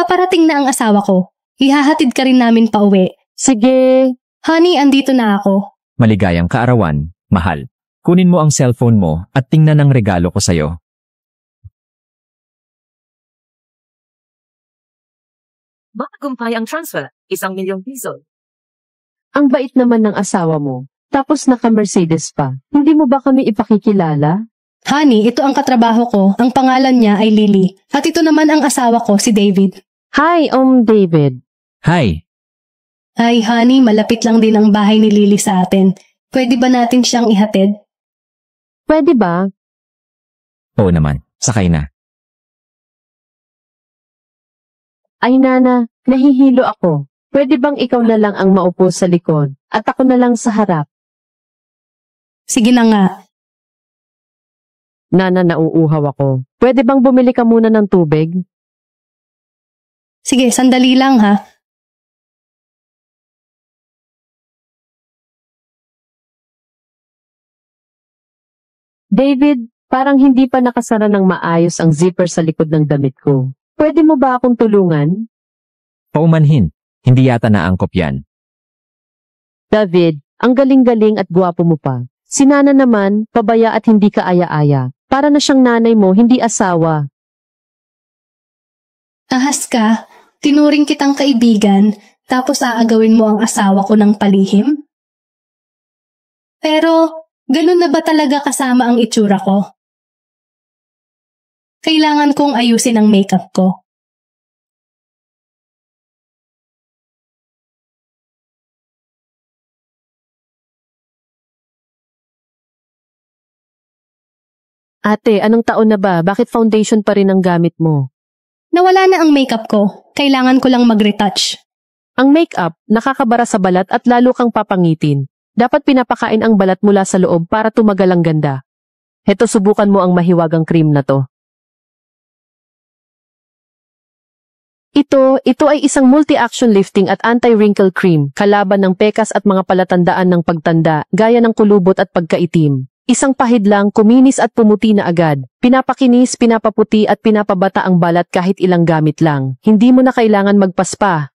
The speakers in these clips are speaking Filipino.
Paparating na ang asawa ko. Ihahatid ka rin namin pauwi. Sige. Honey, andito na ako. Maligayang kaarawan, mahal. Kunin mo ang cellphone mo at tingnan ang regalo ko sa'yo. Matagumpay ang transfer, 1,000,000 piso. Ang bait naman ng asawa mo. Tapos naka-Mercedes pa. Hindi mo ba kami ipakikilala? Honey, ito ang katrabaho ko. Ang pangalan niya ay Lily. At ito naman ang asawa ko, si David. Hi, David. Hi! Ay, honey, malapit lang din ang bahay ni Lily sa atin. Pwede ba natin siyang ihatid? Pwede ba? Oo naman, sakay na. Ay nana, nahihilo ako. Pwede bang ikaw na lang ang maupo sa likod at ako na lang sa harap? Sige na nga. Nana, nauuhaw ako. Pwede bang bumili ka muna ng tubig? Sige, sandali lang ha. David, parang hindi pa nakasara ng maayos ang zipper sa likod ng damit ko. Pwede mo ba akong tulungan? Paumanhin, hindi yata naangkop yan. David, ang galing-galing at gwapo mo pa. Si Nana naman, pabaya at hindi ka aya-aya. Para na siyang nanay mo, hindi asawa. Ahas ka, tinuring kitang kaibigan, tapos aagawin mo ang asawa ko ng palihim? Pero, ganun na ba talaga kasama ang itsura ko? Kailangan kong ayusin ang makeup ko. Ate, anong taon na ba? Bakit foundation pa rin ang gamit mo? Nawala na ang makeup ko. Kailangan ko lang mag-retouch. Ang makeup, nakakabara sa balat at lalo kang papangitin. Dapat pinapakain ang balat mula sa loob para tumagal ang ganda. Heto, subukan mo ang mahiwagang cream na to. Ito ay isang multi-action lifting at anti-wrinkle cream, kalaban ng pekas at mga palatandaan ng pagtanda, gaya ng kulubot at pagkaitim. Isang pahid lang, kuminis at pumuti na agad. Pinapakinis, pinapaputi at pinapabata ang balat kahit ilang gamit lang. Hindi mo na kailangan magpaspa.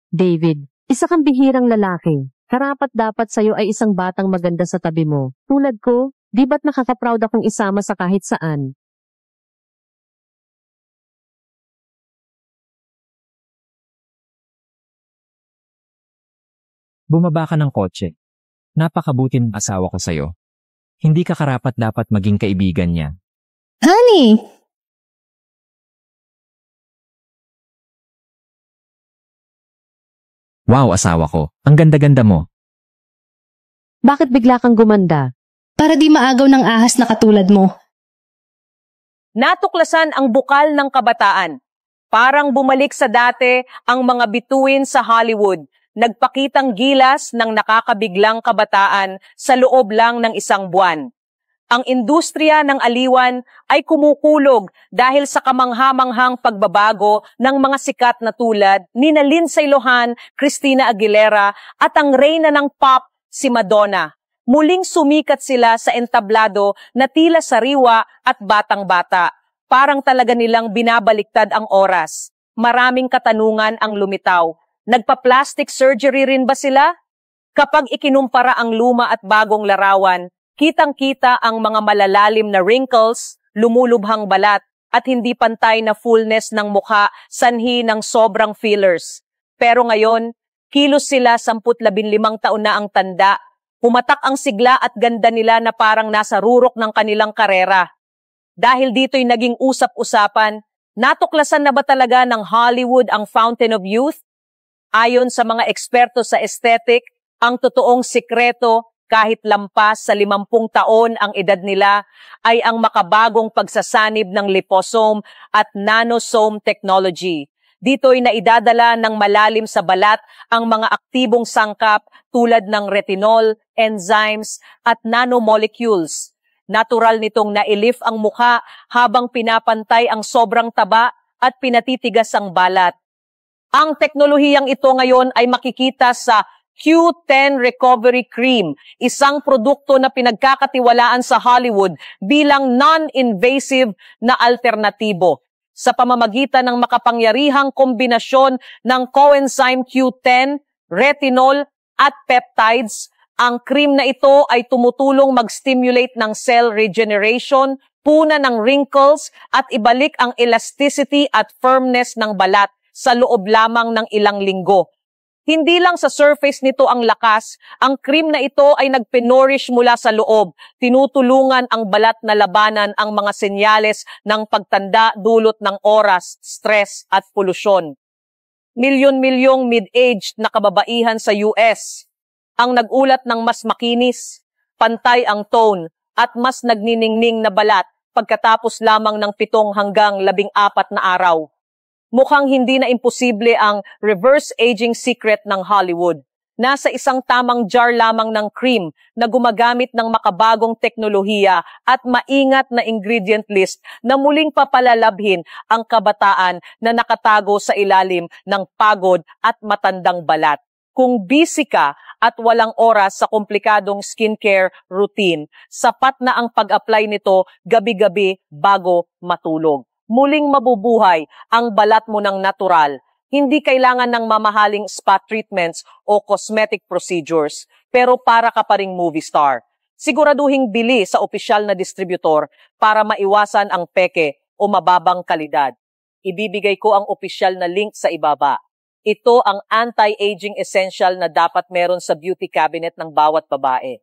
David, isa kang bihirang lalaki. Karapat-dapat sa'yo ay isang batang maganda sa tabi mo. Tulad ko, di ba't nakaka-proud akong isama sa kahit saan? Bumaba ka ng kotse. Napakabuti ng asawa ko sa'yo. Hindi ka karapat-dapat maging kaibigan niya. Honey! Wow, asawa ko. Ang ganda-ganda mo. Bakit bigla kang gumanda? Para di maagaw ng ahas na katulad mo. Natuklasan ang bukal ng kabataan. Parang bumalik sa dati ang mga bituin sa Hollywood. Nagpakitang gilas ng nakakabiglang kabataan sa loob lang ng 1 buwan. Ang industriya ng aliwan ay kumukulog dahil sa kamangha-manghang pagbabago ng mga sikat na tulad ni Lindsay Lohan, Christina Aguilera at ang reyna ng pop, si Madonna. Muling sumikat sila sa entablado na tila sariwa at batang-bata. Parang talaga nilang binabaliktad ang oras. Maraming katanungan ang lumitaw. Nagpa-plastic surgery rin ba sila? Kapag ikinumpara ang luma at bagong larawan, kitang-kita ang mga malalalim na wrinkles, lumulubhang balat, at hindi pantay na fullness ng mukha sanhi ng sobrang fillers. Pero ngayon, kilos sila 10-15 taon na ang tanda. Pumatak ang sigla at ganda nila na parang nasa rurok ng kanilang karera. Dahil dito'y naging usap-usapan, natuklasan na ba talaga ng Hollywood ang Fountain of Youth? Ayon sa mga eksperto sa aesthetic, ang totoong sikreto kahit lampas sa 50 taon ang edad nila ay ang makabagong pagsasanib ng liposome at nanosome technology. Dito'y naidadala ng malalim sa balat ang mga aktibong sangkap tulad ng retinol, enzymes at nanomolecules. Natural nitong nailif ang mukha habang pinapantay ang sobrang taba at pinatitigas ang balat. Ang teknolohiyang ito ngayon ay makikita sa Q10 Recovery Cream, isang produkto na pinagkakatiwalaan sa Hollywood bilang non-invasive na alternatibo. Sa pamamagitan ng makapangyarihang kombinasyon ng coenzyme Q10, retinol at peptides, ang cream na ito ay tumutulong mag-stimulate ng cell regeneration, puna ng wrinkles at ibalik ang elasticity at firmness ng balat sa loob lamang ng ilang linggo. Hindi lang sa surface nito ang lakas, ang cream na ito ay nagpinorish mula sa loob, tinutulungan ang balat na labanan ang mga senyales ng pagtanda dulot ng oras, stress at polusyon. Milyon-milyong mid-aged na kababaihan sa US ang nagulat ng mas makinis, pantay ang tone at mas nagniningning na balat pagkatapos lamang ng 7 hanggang 14 na araw. Mukhang hindi na imposible ang reverse aging secret ng Hollywood. Nasa isang tamang jar lamang ng cream na gumagamit ng makabagong teknolohiya at maingat na ingredient list na muling papalalabhin ang kabataan na nakatago sa ilalim ng pagod at matandang balat. Kung busy ka at walang oras sa komplikadong skincare routine, sapat na ang pag-apply nito gabi-gabi bago matulog. Muling mabubuhay ang balat mo ng natural. Hindi kailangan ng mamahaling spa treatments o cosmetic procedures, pero para ka pa ring movie star. Siguraduhing bili sa opisyal na distributor para maiwasan ang peke o mababang kalidad. Ibibigay ko ang opisyal na link sa ibaba. Ito ang anti-aging essential na dapat meron sa beauty cabinet ng bawat babae.